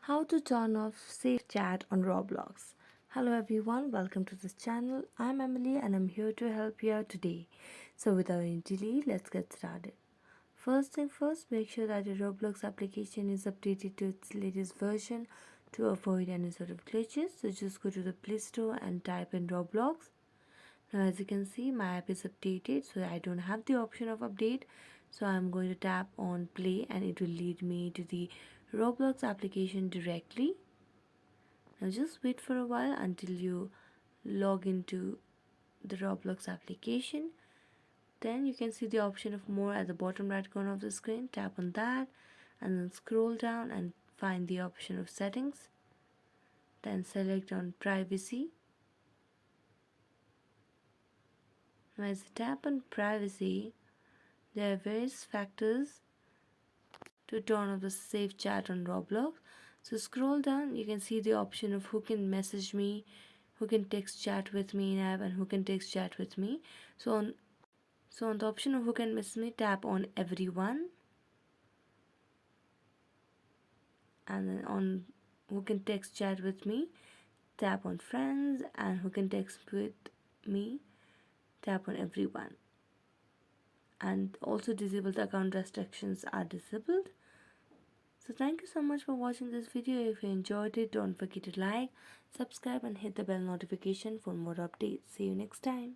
How to turn off safe chat on Roblox. Hello everyone, welcome to this channel. I'm Emily and I'm here to help you out today. So without any delay, let's get started. First thing first, make sure that your Roblox application is updated to its latest version to avoid any sort of glitches. So just go to the Play Store and type in Roblox. Now as you can see, my app is updated, so I don't have the option of update. So I'm going to tap on play and it will lead me to the Roblox application directly. Now just wait for a while until you log into the Roblox application. Then you can see the option of more at the bottom right corner of the screen. Tap on that and then scroll down and find the option of settings. Then select on privacy. Now as you tap on privacy, there are various factors to turn off the safe chat on Roblox. So scroll down, you can see the option of who can message me, who can text chat with me in app, and who can text chat with me. So on the option of who can message me, tap on everyone, and then on who can text chat with me, tap on friends, and who can text with me, tap on everyone. And also disable the account restrictions are disabled. So thank you so much for watching this video. If you enjoyed it, don't forget to like, subscribe and hit the bell notification for more updates. See you next time.